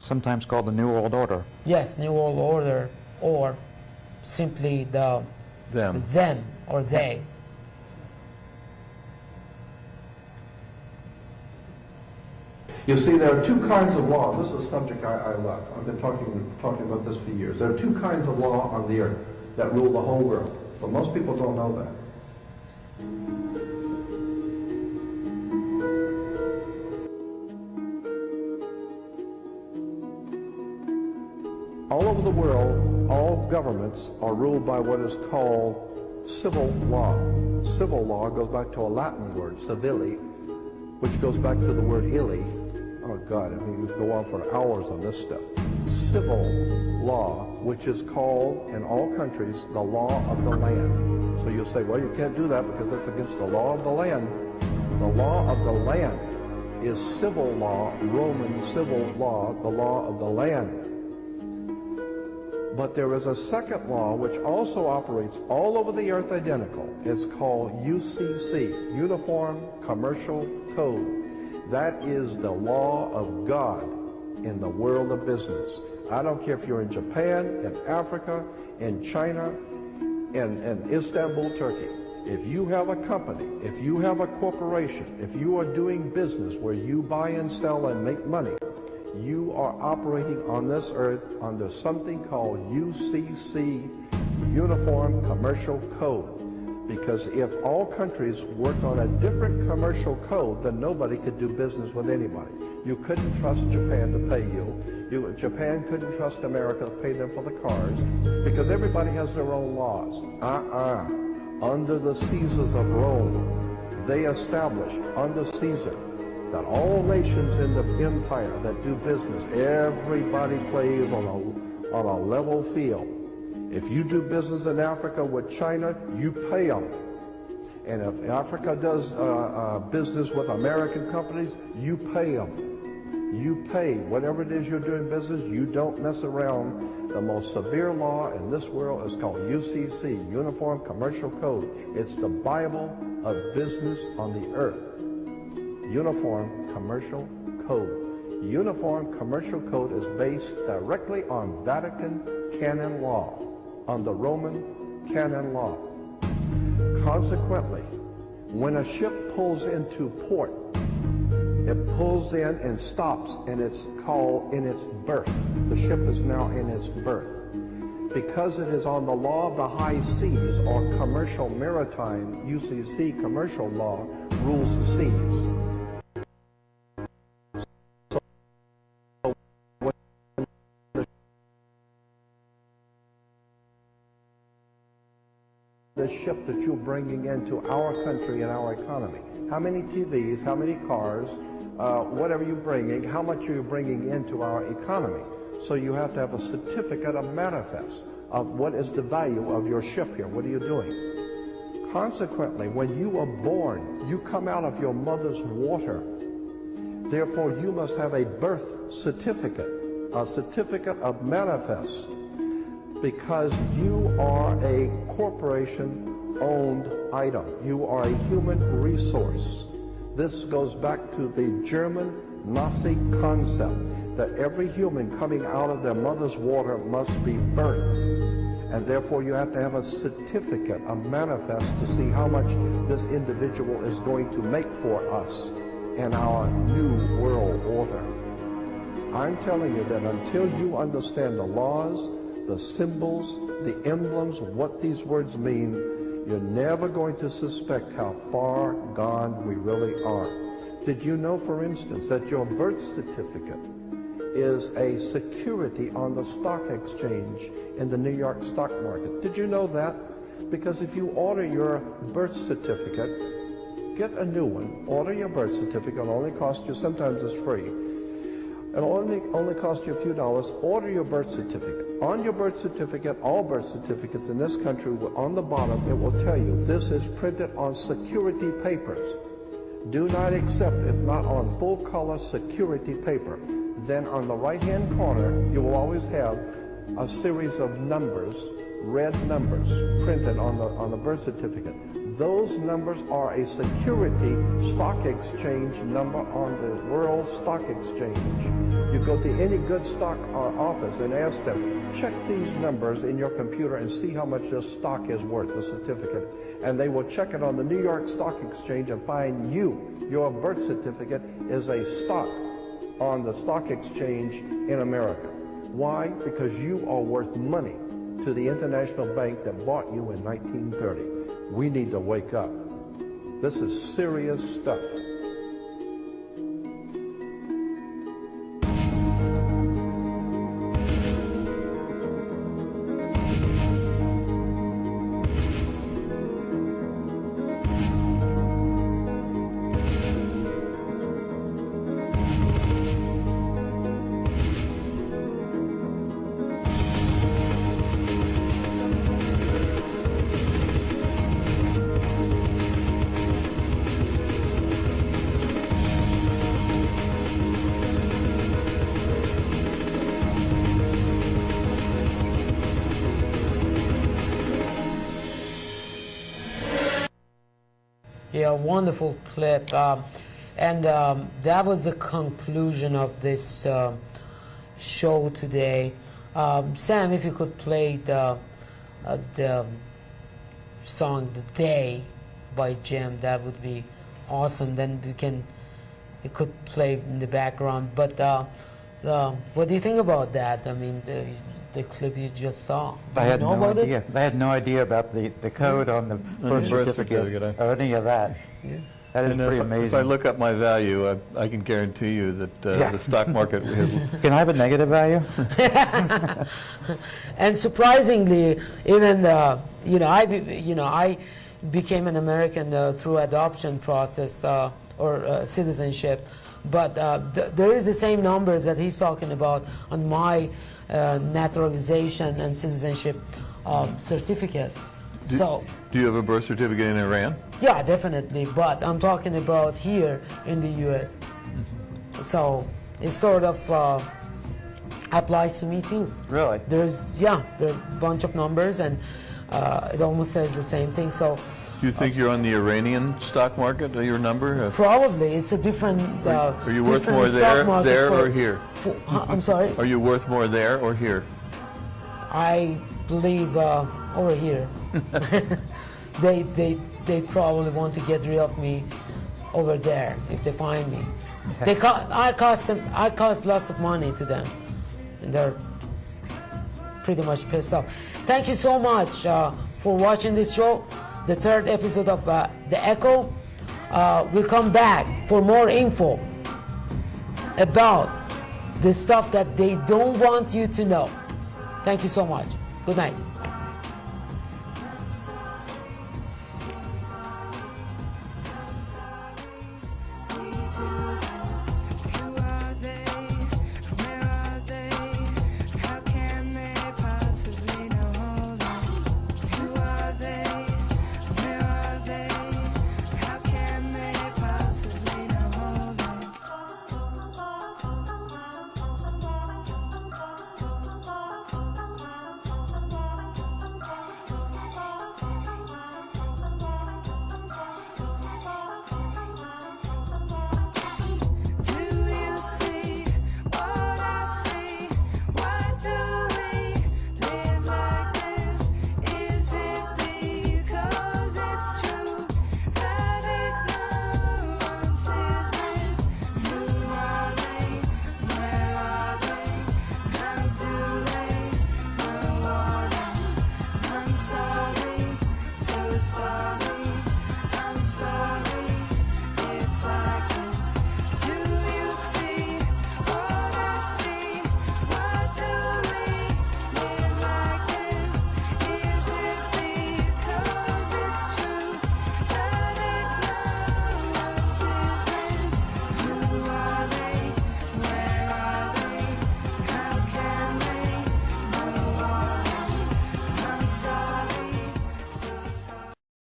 Sometimes called the New World Order. Yes, New World Order, or simply the them or they. You see, there are two kinds of law. This is a subject I love. I've been talking about this for years. There are two kinds of law on the earth that rule the whole world, but most people don't know that. All over the world, all governments are ruled by what is called civil law. Civil law goes back to a Latin word, civili, which goes back to the word illy. Oh God, I mean, you could go on for hours on this stuff. Civil law, which is called in all countries the law of the land. So you'll say, well, you can't do that because that's against the law of the land. The law of the land is civil law, Roman civil law, the law of the land. But there is a second law which also operates all over the earth identical. It's called UCC, Uniform Commercial Code. That is the law of God in the world of business. I don't care if you're in Japan, in Africa, in China, in Istanbul, Turkey. If you have a company, if you have a corporation, if you are doing business where you buy and sell and make money, you are operating on this earth under something called UCC, Uniform Commercial Code. Because if all countries worked on a different commercial code, then nobody could do business with anybody. You couldn't trust Japan to pay you. Japan couldn't trust America to pay them for the cars, because everybody has their own laws. Under the Caesars of Rome, they established under Caesar that all nations in the empire that do business, everybody plays on a level field. If you do business in Africa with China, you pay them. And if Africa does business with American companies, you pay them. You pay. Whatever it is you're doing business, you don't mess around. The most severe law in this world is called UCC, Uniform Commercial Code. It's the Bible of business on the earth. Uniform Commercial Code. Uniform Commercial Code is based directly on Vatican canon law, on the Roman canon law. Consequently, when a ship pulls into port, it pulls in and stops, and it's called in its berth. The ship is now in its berth. Because it is on the law of the high seas, or commercial maritime, UCC commercial law, rules the seas. The ship that you're bringing into our country and our economy. How many TVs, how many cars, whatever you're bringing, how much are you bringing into our economy? So you have to have a certificate, a manifest of what is the value of your ship here. What are you doing? Consequently, when you are born, you come out of your mother's water. Therefore, you must have a birth certificate, a certificate of manifest, because you are a corporation-owned item. You are a human resource. This goes back to the German Nazi concept that every human coming out of their mother's water must be birthed. And therefore you have to have a certificate, a manifest, to see how much this individual is going to make for us in our new world order. I'm telling you that until you understand the laws, the symbols, the emblems, what these words mean, you're never going to suspect how far gone we really are. Did you know, for instance, that your birth certificate is a security on the stock exchange in the New York stock market? Did you know that? Because if you order your birth certificate, get a new one, order your birth certificate, it'll only cost you, sometimes it's free, it'll only cost you a few dollars. Order your birth certificate. On your birth certificate, all birth certificates in this country, on the bottom, it will tell you this is printed on security papers. Do not accept it not on full color security paper. Then on the right-hand corner, you will always have a series of numbers, red numbers, printed on the birth certificate. Those numbers are a security stock exchange number on the World Stock Exchange. You go to any good stock office and ask them, check these numbers in your computer and see how much this stock is worth, the certificate. And they will check it on the New York Stock Exchange and find your birth certificate is a stock on the stock exchange in America. Why? Because you are worth money to the international bank that bought you in 1930. We need to wake up. This is serious stuff. Yeah, wonderful clip. And that was the conclusion of this show today. Sam, if you could play the song "The Day" by Jim, that would be awesome. Then it could play in the background. But what do you think about that? I mean, the clip you just saw. I had no idea. I had no idea about the code on the birth certificate or any of that. Yeah. That is pretty amazing. If I look up my value, I can guarantee you that the stock market is... Can I have a negative value? And surprisingly, even I became an American through adoption process or citizenship, but there is the same numbers that he's talking about on my naturalization and citizenship certificate. Do you have a birth certificate in Iran? Yeah, definitely, but I'm talking about here in the U.S. So it sort of applies to me too. Really? There are a bunch of numbers, and it almost says the same thing. So Do you think you're on the Iranian stock market, your number? Probably. It's a different Are you worth more there or here? I'm sorry? Are you worth more there or here? I believe over here. They probably want to get rid of me over there if they find me. I cost lots of money to them, and they're pretty much pissed off. Thank you so much for watching this show, the third episode of The Echo. We'll come back for more info about the stuff that they don't want you to know. Thank you so much. Good night.